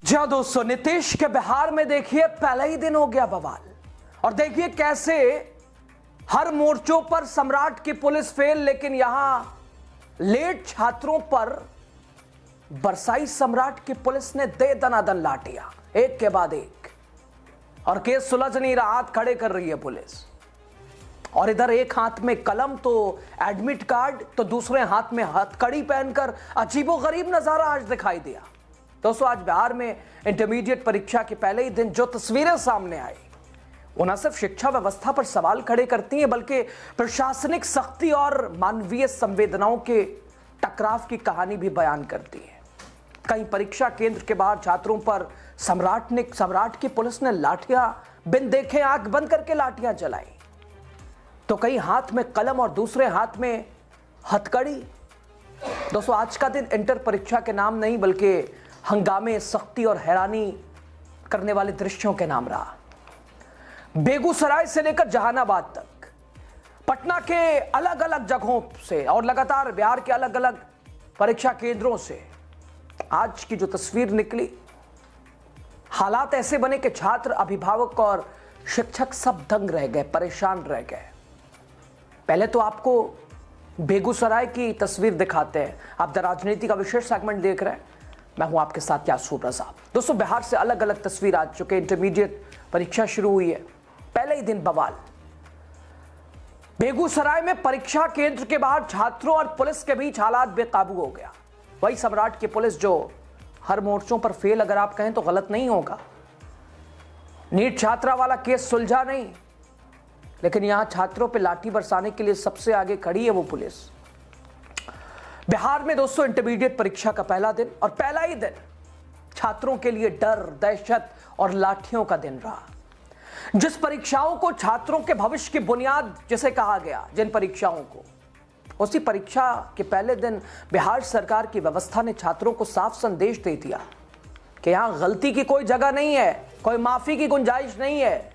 जी हाँ दोस्तों, नीतीश के बिहार में देखिए पहला ही दिन हो गया बवाल। और देखिए कैसे हर मोर्चों पर सम्राट की पुलिस फेल, लेकिन यहां लेट छात्रों पर बरसाई सम्राट की पुलिस ने दे दनादन लाठियां एक के बाद एक, और केस सुलझ नहीं रहा, हाथ खड़े कर रही है पुलिस। और इधर एक हाथ में कलम तो एडमिट कार्ड, तो दूसरे हाथ में हथकड़ी पहनकर अजीबोगरीब नजारा आज दिखाई दिया। दोस्तों, आज बिहार में इंटरमीडिएट परीक्षा के पहले ही दिन जो तस्वीरें सामने आई वो न सिर्फ शिक्षा व्यवस्था पर सवाल खड़े करती हैं, बल्कि प्रशासनिक सख्ती और मानवीय संवेदनाओं के टकराव की कहानी भी बयान करती है। कहीं परीक्षा केंद्र के बाहर छात्रों पर सम्राट की पुलिस ने लाठियां बिन देखे आंख बंद करके लाठियां चलाई, तो कहीं हाथ में कलम और दूसरे हाथ में हथकड़ी। दोस्तों, आज का दिन इंटर परीक्षा के नाम नहीं बल्कि हंगामे, सख्ती और हैरानी करने वाले दृश्यों के नाम रहा। बेगूसराय से लेकर जहानाबाद तक, पटना के अलग अलग जगहों से और लगातार बिहार के अलग अलग परीक्षा केंद्रों से आज की जो तस्वीर निकली, हालात ऐसे बने कि छात्र, अभिभावक और शिक्षक सब दंग रह गए, परेशान रह गए। पहले तो आपको बेगूसराय की तस्वीर दिखाते हैं। आप द राजनीति का विशेष सेगमेंट देख रहे हैं, मैं हूं आपके साथ यासूर रजा। दोस्तों, बिहार से अलग अलग तस्वीर आ चुके। इंटरमीडिएट परीक्षा शुरू हुई है, पहले ही दिन बवाल। बेगूसराय में परीक्षा केंद्र के बाहर छात्रों और पुलिस के बीच हालात बेकाबू हो गया। वही सम्राट की पुलिस जो हर मोर्चों पर फेल, अगर आप कहें तो गलत नहीं होगा। नीट छात्रा वाला केस सुलझा नहीं, लेकिन यहां छात्रों पर लाठी बरसाने के लिए सबसे आगे खड़ी है वो पुलिस। बिहार में दोस्तों इंटरमीडिएट परीक्षा का पहला दिन, और पहला ही दिन छात्रों के लिए डर, दहशत और लाठियों का दिन रहा। जिस परीक्षाओं को छात्रों के भविष्य की बुनियाद जिसे कहा गया, जिन परीक्षाओं को, उसी परीक्षा के पहले दिन बिहार सरकार की व्यवस्था ने छात्रों को साफ संदेश दे दिया कि यहां गलती की कोई जगह नहीं है, कोई माफी की गुंजाइश नहीं है,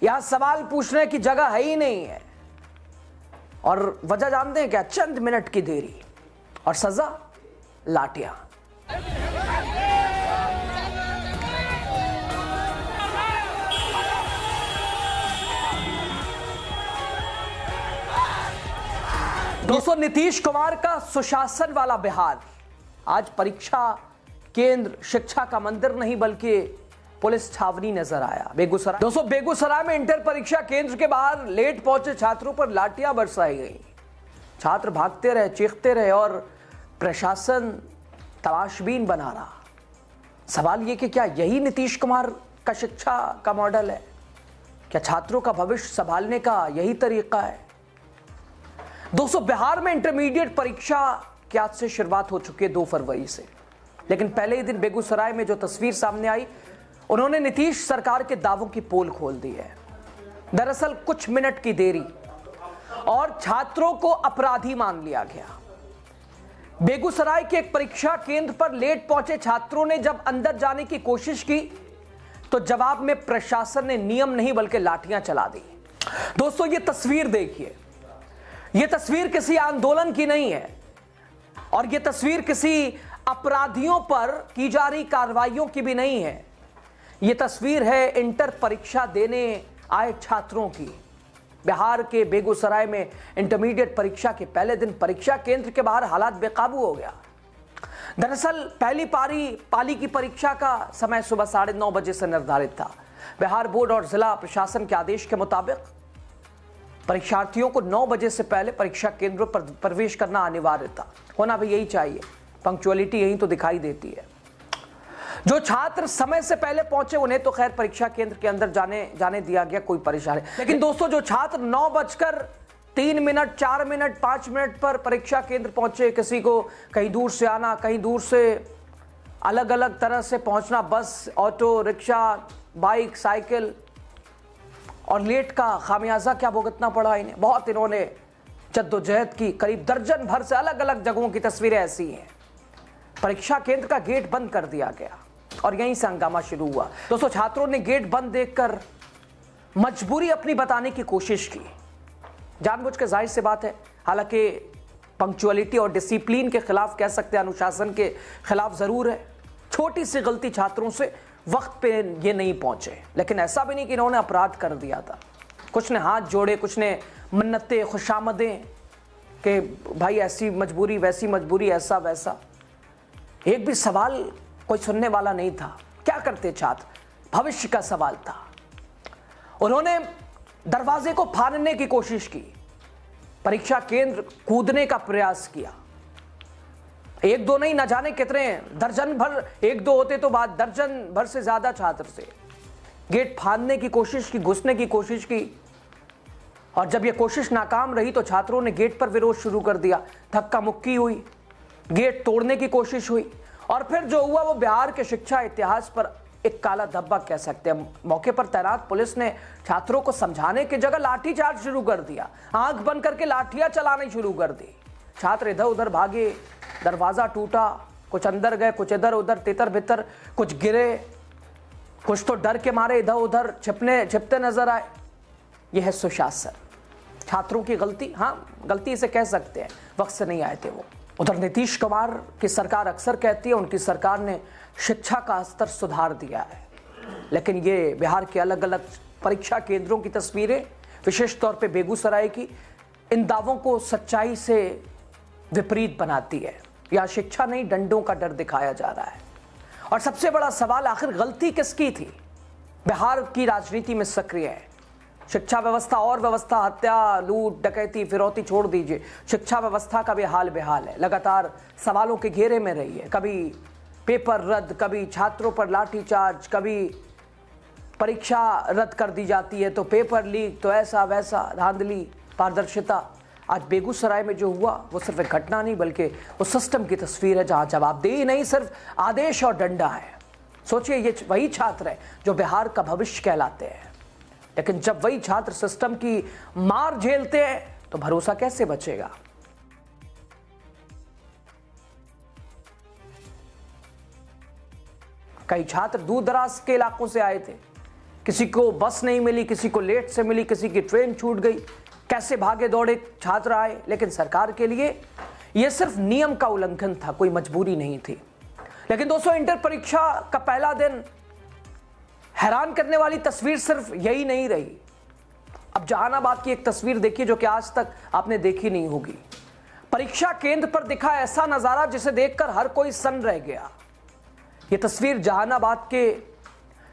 यहां सवाल पूछने की जगह है ही नहीं है। और वजह जानते हैं क्या? चंद मिनट की देरी और सजा लाठियां। दोस्तों, नीतीश कुमार का सुशासन वाला बिहार आज परीक्षा केंद्र शिक्षा का मंदिर नहीं बल्कि पुलिस छावनी नजर आया। बेगूसराय, दोस्तों बेगूसराय में इंटर परीक्षा केंद्र के बाहर लेट पहुंचे छात्रों पर लाठियां बरसाई गई। छात्र भागते रहे, चीखते रहे और प्रशासन तमाशबीन बना रहा। सवाल यह कि क्या यही नीतीश कुमार का शिक्षा का मॉडल है? क्या छात्रों का भविष्य संभालने का यही तरीका है? दोस्तों, बिहार में इंटरमीडिएट परीक्षा की आज से शुरुआत हो चुकी है 2 फरवरी से, लेकिन पहले ही दिन बेगूसराय में जो तस्वीर सामने आई, उन्होंने नीतीश सरकार के दावों की पोल खोल दी है। दरअसल कुछ मिनट की देरी और छात्रों को अपराधी मान लिया गया। बेगूसराय के एक परीक्षा केंद्र पर लेट पहुंचे छात्रों ने जब अंदर जाने की कोशिश की, तो जवाब में प्रशासन ने नियम नहीं बल्कि लाठियां चला दी। दोस्तों, ये तस्वीर देखिए, ये तस्वीर किसी आंदोलन की नहीं है, और ये तस्वीर किसी अपराधियों पर की जा रही कार्रवाइयों की भी नहीं है। ये तस्वीर है इंटर परीक्षा देने आए छात्रों की। बिहार के बेगूसराय में इंटरमीडिएट परीक्षा के पहले दिन परीक्षा केंद्र के बाहर हालात बेकाबू हो गया। दरअसल पहली पाली की परीक्षा का समय सुबह 9:30 बजे से निर्धारित था। बिहार बोर्ड और जिला प्रशासन के आदेश के मुताबिक परीक्षार्थियों को 9 बजे से पहले परीक्षा केंद्रों पर प्रवेश करना अनिवार्य था। होना भी यही चाहिए, पंक्चुअलिटी यही तो दिखाई देती है। जो छात्र समय से पहले पहुंचे उन्हें तो खैर परीक्षा केंद्र के अंदर जाने दिया गया, कोई परेशानी। लेकिन दोस्तों, जो छात्र 9:03, 4 मिनट, 5 मिनट पर परीक्षा केंद्र पहुंचे, किसी को कहीं दूर से आना, कहीं दूर से अलग अलग तरह से पहुंचना, बस, ऑटो रिक्शा, बाइक, साइकिल, और लेट का खामियाजा क्या भुगतना पड़ा इन्हें। बहुत इन्होंने जद्दोजहद की। करीब दर्जन भर से अलग अलग जगहों की तस्वीरें ऐसी हैं। परीक्षा केंद्र का गेट बंद कर दिया गया और यहीं से हंगामा शुरू हुआ। दोस्तों, छात्रों ने गेट बंद देखकर मजबूरी अपनी बताने की कोशिश की, जानबूझ के, जाहिर सी बात है। हालांकि पंक्चुअलिटी और डिसिप्लिन के खिलाफ कह सकते हैं, अनुशासन के खिलाफ जरूर है। छोटी सी गलती छात्रों से वक्त पे ये नहीं पहुंचे, लेकिन ऐसा भी नहीं कि इन्होंने अपराध कर दिया था। कुछ ने हाथ जोड़े, कुछ ने मन्नतें, खुशामदें कि भाई ऐसी मजबूरी, वैसी मजबूरी, ऐसा वैसा। एक भी सवाल कोई सुनने वाला नहीं था। क्या करते छात्र? भविष्य का सवाल था। उन्होंने दरवाजे को फाड़ने की कोशिश की, परीक्षा केंद्र कूदने का प्रयास किया। एक दो नहीं, न जाने कितने, दर्जन भर, एक दो होते तो बात, दर्जन भर से ज्यादा छात्र से गेट फाड़ने की कोशिश की, घुसने की कोशिश की। और जब यह कोशिश नाकाम रही तो छात्रों ने गेट पर विरोध शुरू कर दिया। धक्का मुक्की हुई, गेट तोड़ने की कोशिश हुई, और फिर जो हुआ वो बिहार के शिक्षा इतिहास पर एक काला धब्बा कह सकते हैं। मौके पर तैनात पुलिस ने छात्रों को समझाने की जगह लाठीचार्ज शुरू कर दिया। आंख बंद करके लाठियां चलानी शुरू कर दी। छात्र इधर उधर भागे, दरवाजा टूटा, कुछ अंदर गए, कुछ इधर उधर, तितर बितर, कुछ गिरे, कुछ तो डर के मारे इधर उधर छिपते नजर आए। यह है सुशासन, छात्रों की गलती। हाँ, गलती इसे कह सकते हैं, वक्त से नहीं आए थे वो। उधर नीतीश कुमार की सरकार अक्सर कहती है उनकी सरकार ने शिक्षा का स्तर सुधार दिया है, लेकिन ये बिहार के अलग अलग परीक्षा केंद्रों की तस्वीरें, विशेष तौर पे बेगूसराय की, इन दावों को सच्चाई से विपरीत बनाती है। या शिक्षा नहीं, डंडों का डर दिखाया जा रहा है। और सबसे बड़ा सवाल, आखिर गलती किसकी थी? बिहार की राजनीति में सक्रिय है शिक्षा व्यवस्था, और व्यवस्था, हत्या, लूट, डकैती, फिरौती छोड़ दीजिए, शिक्षा व्यवस्था का भी हाल बेहाल है। लगातार सवालों के घेरे में रही है। कभी पेपर रद्द, कभी छात्रों पर लाठीचार्ज, कभी परीक्षा रद्द कर दी जाती है, तो पेपर लीक, तो ऐसा वैसा, धांधली, पारदर्शिता। आज बेगूसराय में जो हुआ वो सिर्फ एक घटना नहीं बल्कि वो सिस्टम की तस्वीर है, जहां जवाबदेही नहीं, सिर्फ आदेश और डंडा है। सोचिए, ये वही छात्र है जो बिहार का भविष्य कहलाते हैं, लेकिन जब वही छात्र सिस्टम की मार झेलते हैं तो भरोसा कैसे बचेगा? कई छात्र दूर दराज के इलाकों से आए थे, किसी को बस नहीं मिली, किसी को लेट से मिली, किसी की ट्रेन छूट गई, कैसे भागे दौड़े छात्र आए। लेकिन सरकार के लिए यह सिर्फ नियम का उल्लंघन था, कोई मजबूरी नहीं थी। लेकिन दोस्तों, इंटर परीक्षा का पहला दिन, हैरान करने वाली तस्वीर सिर्फ यही नहीं रही। अब जहानाबाद की एक तस्वीर देखिए जो कि आज तक आपने देखी नहीं होगी। परीक्षा केंद्र पर दिखा ऐसा नजारा जिसे देखकर हर कोई सन्न रह गया। यह तस्वीर जहानाबाद के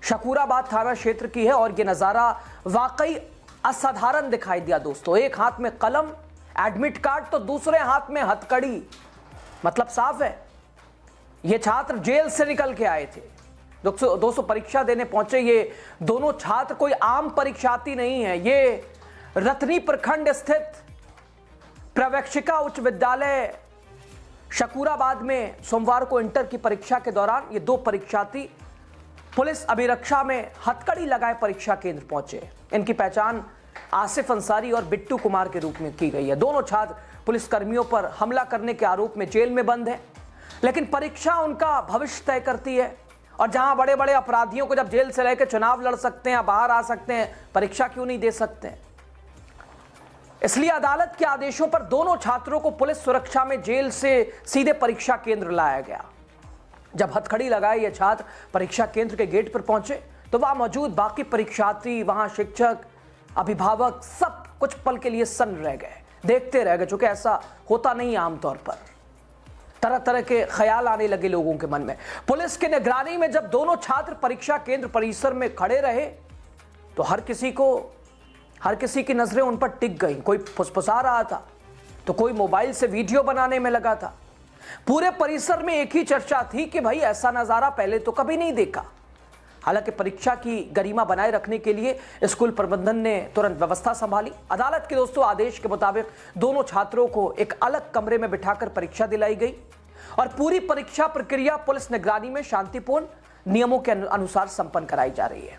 शकूराबाद थाना क्षेत्र की है और यह नजारा वाकई असाधारण दिखाई दिया दोस्तों। एक हाथ में कलम, एडमिट कार्ड, तो दूसरे हाथ में हथकड़ी। मतलब साफ है, ये छात्र जेल से निकल के आए थे। दोस्तों, परीक्षा देने पहुंचे ये दोनों छात्र कोई आम परीक्षार्थी नहीं है। ये रतनी प्रखंड स्थित प्रवेशिका उच्च विद्यालय शकूराबाद में सोमवार को इंटर की परीक्षा के दौरान ये दो परीक्षार्थी पुलिस अभिरक्षा में हथकड़ी लगाए परीक्षा केंद्र पहुंचे। इनकी पहचान आसिफ अंसारी और बिट्टू कुमार के रूप में की गई है। दोनों छात्र पुलिस कर्मियों पर हमला करने के आरोप में जेल में बंद है, लेकिन परीक्षा उनका भविष्य तय करती है। और जहां बड़े बड़े अपराधियों को जब जेल से लेकर चुनाव लड़ सकते हैं, बाहर आ सकते हैं, परीक्षा क्यों नहीं दे सकते? इसलिए अदालत के आदेशों पर दोनों छात्रों को पुलिस सुरक्षा में जेल से सीधे परीक्षा केंद्र लाया गया। जब हथकड़ी लगाए ये छात्र परीक्षा केंद्र के गेट पर पहुंचे तो वहां मौजूद बाकी परीक्षार्थी, वहां शिक्षक, अभिभावक, सब कुछ पल के लिए सन्न रह गए, देखते रह गए, चूंकि ऐसा होता नहीं आमतौर पर। तरह तरह के ख्याल आने लगे लोगों के मन में। पुलिस की निगरानी में जब दोनों छात्र परीक्षा केंद्र परिसर में खड़े रहे तो हर किसी की नजरें उन पर टिक गई। कोई फुसफुसा रहा था तो कोई मोबाइल से वीडियो बनाने में लगा था। पूरे परिसर में एक ही चर्चा थी कि भाई ऐसा नजारा पहले तो कभी नहीं देखा। हालांकि परीक्षा की गरिमा बनाए रखने के लिए स्कूल प्रबंधन ने तुरंत व्यवस्था संभाली। अदालत के दोस्तों आदेश के मुताबिक दोनों छात्रों को एक अलग कमरे में बिठाकर परीक्षा दिलाई गई और पूरी परीक्षा प्रक्रिया पुलिस निगरानी में शांतिपूर्ण नियमों के अनुसार संपन्न कराई जा रही है।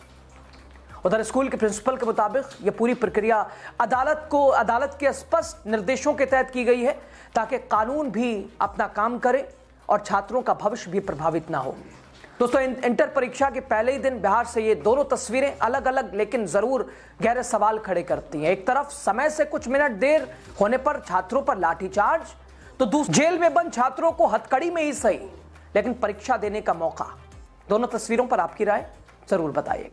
उधर स्कूल के प्रिंसिपल के मुताबिक यह पूरी प्रक्रिया अदालत के स्पष्ट निर्देशों के तहत की गई है ताकि कानून भी अपना काम करे और छात्रों का भविष्य भी प्रभावित ना हो। दोस्तों, इंटर परीक्षा के पहले ही दिन बिहार से ये दोनों तस्वीरें अलग अलग लेकिन जरूर गहरे सवाल खड़े करती हैं। एक तरफ समय से कुछ मिनट देर होने पर छात्रों पर लाठीचार्ज, तो दूसरी जेल में बंद छात्रों को हथकड़ी में ही सही लेकिन परीक्षा देने का मौका। दोनों तस्वीरों पर आपकी राय जरूर बताइए।